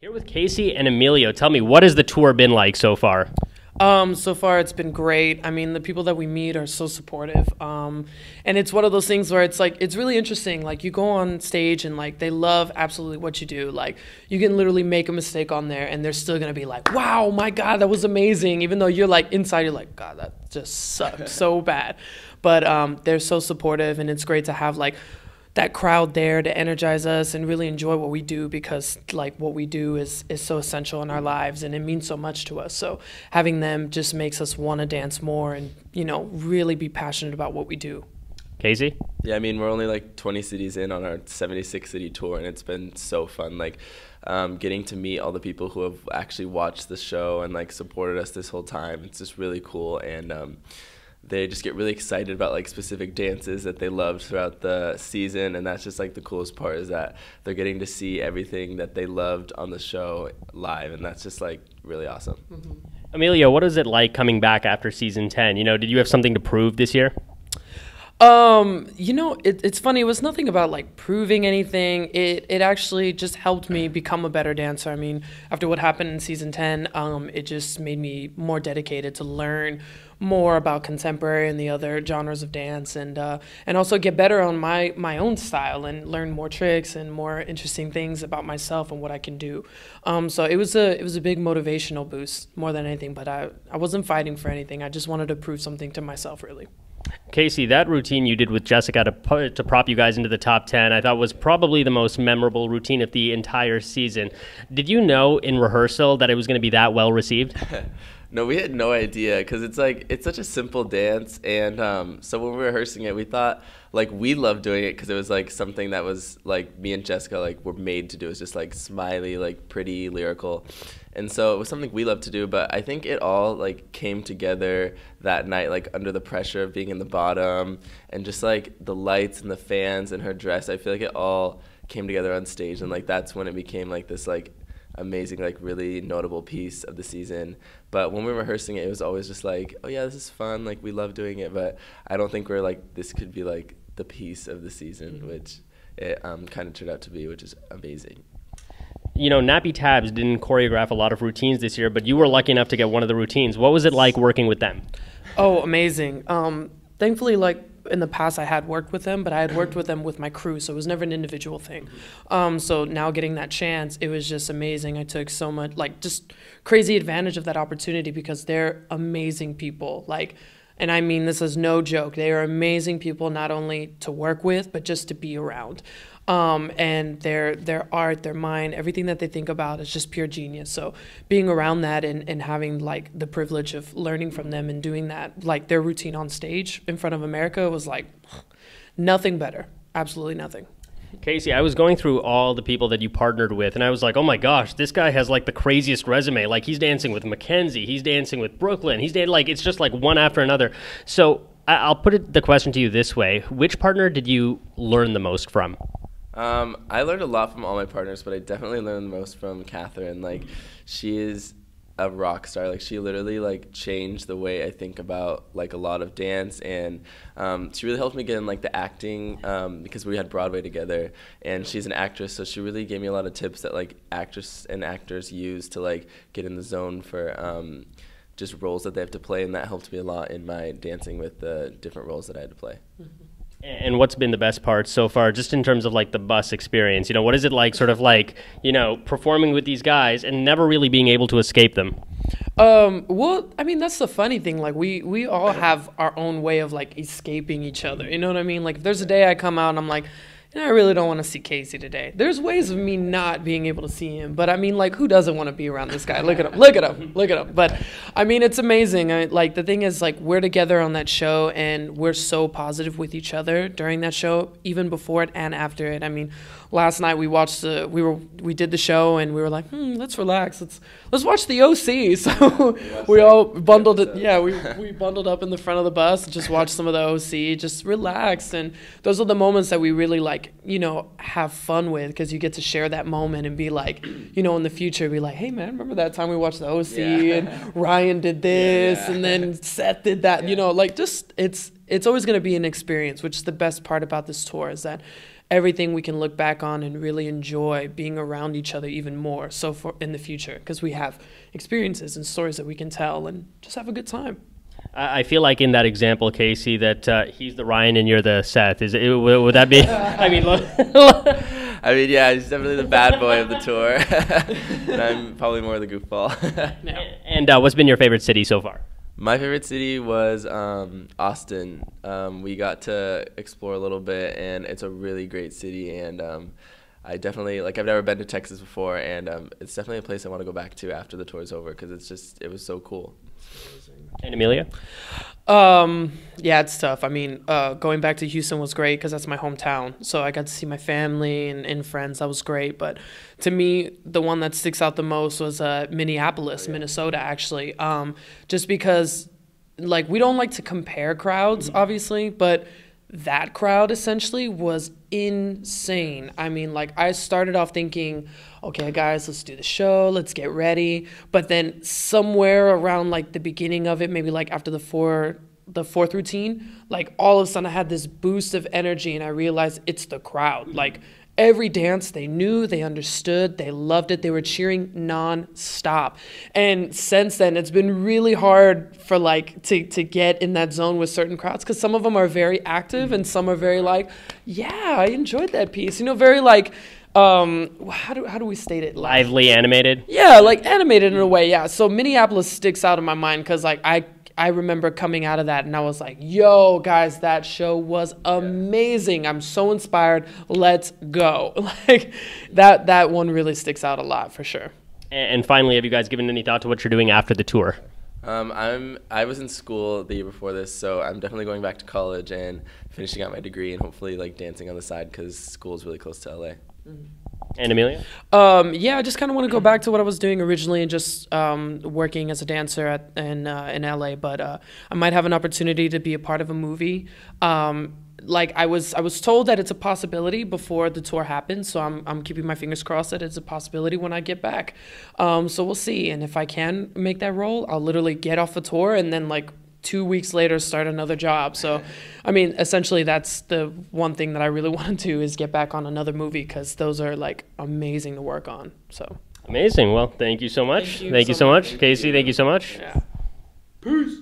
Here with Casey and Emilio. Tell me, what has the tour been like so far? So far it's been great. I mean, the people that we meet are so supportive. And it's one of those things where it's like, it's really interesting. Like, you go on stage and like, they love absolutely what you do. Like, you can literally make a mistake on there and they're still going to be like, wow, my God, that was amazing. Even though you're like, inside you're like, God, that just sucked so bad. But they're so supportive, and it's great to have like that crowd there to energize us and really enjoy what we do, because like what we do is so essential in our lives and it means so much to us. So having them just makes us want to dance more and, you know, really be passionate about what we do. Casey? Yeah, I mean, we're only like 20 cities in on our 76 city tour, and it's been so fun. Like, getting to meet all the people who have actually watched the show and like supported us this whole time. It's just really cool. And they just get really excited about like specific dances that they loved throughout the season, and that's just like the coolest part, is that they're getting to see everything that they loved on the show live, and that's just like really awesome. Mm-hmm. Emilio, what is it like coming back after season 10? You know, did you have something to prove this year? You know, it's funny. It was nothing about like proving anything. It actually just helped me become a better dancer. I mean, after what happened in season 10, it just made me more dedicated to learn more about contemporary and the other genres of dance, and also get better on my own style and learn more tricks and more interesting things about myself and what I can do. So it was a big motivational boost more than anything. But I wasn't fighting for anything. I just wanted to prove something to myself, really. Casey, that routine you did with Jessica to prop you guys into the top 10, I thought was probably the most memorable routine of the entire season. Did you know in rehearsal that it was going to be that well received? No, we had no idea, because it's like, it's such a simple dance, and so when we were rehearsing it, we thought like we loved doing it because it was like something that was like me and Jessica like were made to do. It's just like smiley, like pretty, lyrical, and so it was something we loved to do. But I think it all like came together that night, like under the pressure of being in the bottom, and just like the lights and the fans and her dress. I feel like it all came together on stage, and like that's when it became like this like amazing, like really notable piece of the season. But when we were rehearsing it, it was always just like, oh yeah, this is fun, like we love doing it. But I don't think we're like, this could be like the piece of the season, which it kind of turned out to be, which is amazing. You know, Nappy Tabs didn't choreograph a lot of routines this year, but you were lucky enough to get one of the routines. What was it like working with them? Oh, amazing. Thankfully, like in the past, I had worked with them, but I had worked with them with my crew, so it was never an individual thing. So now getting that chance, it was just amazing. I took so much, like, just crazy advantage of that opportunity, because they're amazing people. Like, and I mean this is no joke. They are amazing people, not only to work with, but just to be around. And their art, their mind, everything that they think about is just pure genius. So being around that and having like the privilege of learning from them and doing that, like their routine on stage in front of America, was like nothing better. Absolutely nothing. Casey, I was going through all the people that you partnered with, and I was like, oh my gosh, this guy has like the craziest resume. Like, he's dancing with Mackenzie, he's dancing with Brooklyn, like, it's just like one after another. So I'll put the question to you this way. Which partner did you learn the most from? I learned a lot from all my partners, but I definitely learned the most from Catherine. Like, she is a rock star. Like, she literally like changed the way I think about like a lot of dance, and she really helped me get in like the acting, because we had Broadway together, and she's an actress, so she really gave me a lot of tips that like actors and actors use to like get in the zone for just roles that they have to play, and that helped me a lot in my dancing with the different roles that I had to play. Mm-hmm. And what's been the best part so far, just in terms of like the bus experience? You know, what is it like, sort of like, you know, performing with these guys and never really being able to escape them? Well, I mean, that's the funny thing. Like, we all have our own way of like escaping each other. You know what I mean? Like, if there's a day I come out and I'm like, you know, I really don't want to see Casey today. There's ways of me not being able to see him. But I mean, like, who doesn't want to be around this guy? Look at him, look at him, look at him. But I mean, it's amazing. Like, the thing is, like, we're together on that show, and we're so positive with each other during that show, even before it and after it. I mean, last night we watched we did the show, and we were like, let's relax. Let's watch the OC. So we all bundled it. Yeah, we bundled up in the front of the bus and just watched some of the OC, just relaxed. And those are the moments that we really like, you know, have fun with, because you get to share that moment and be like, you know, in the future, be like, hey man, remember that time we watched the OC and Ryan did this and then Seth did that, you know, like, just it's always going to be an experience, which is the best part about this tour, is that everything we can look back on and really enjoy being around each other even more so for in the future, because we have experiences and stories that we can tell and just have a good time. I feel like in that example, Casey, that he's the Ryan and you're the Seth. Would that be? I mean, I mean, yeah, he's definitely the bad boy of the tour, and I'm probably more the goofball. And what's been your favorite city so far? My favorite city was Austin. We got to explore a little bit, and it's a really great city. And I definitely, like, I've never been to Texas before, and it's definitely a place I want to go back to after the tour's over because it was so cool. And Amelia? Yeah, it's tough. I mean, going back to Houston was great because that's my hometown. So I got to see my family and friends. That was great. But to me, the one that sticks out the most was Minneapolis, Minnesota, actually. Just because, like, we don't like to compare crowds, obviously, but that crowd essentially was insane. I mean, like, I started off thinking, okay, guys, let's do the show, let's get ready. But then somewhere around like the beginning of it, maybe like after the fourth routine, like all of a sudden I had this boost of energy and I realized it's the crowd. Like every dance they knew, they understood, they loved it, they were cheering non-stop. And since then, it's been really hard for like to get in that zone with certain crowds because some of them are very active and some are very like, yeah, I enjoyed that piece. You know, very like, how do we state it? Lively, animated? Yeah, like animated in a way, yeah. So Minneapolis sticks out in my mind because like I remember coming out of that and I was like, yo, guys, that show was amazing. I'm so inspired. Let's go. Like that one really sticks out a lot for sure. And finally, have you guys given any thought to what you're doing after the tour? I was in school the year before this, so I'm definitely going back to college and finishing out my degree and hopefully like dancing on the side because school is really close to LA. And Amelia? Yeah, I just kind of want to go back to what I was doing originally and just working as a dancer in LA. But I might have an opportunity to be a part of a movie. Like I was told that it's a possibility before the tour happens, so I'm keeping my fingers crossed that it's a possibility when I get back. So we'll see, and if I can make that role, I'll literally get off the tour and then like 2 weeks later start another job. So I mean, essentially that's the one thing that I really want to do is get back on another movie because those are like amazing to work on. So amazing. Well, thank you so much. Thank you so much. Casey, thank you so much. Yeah. Peace.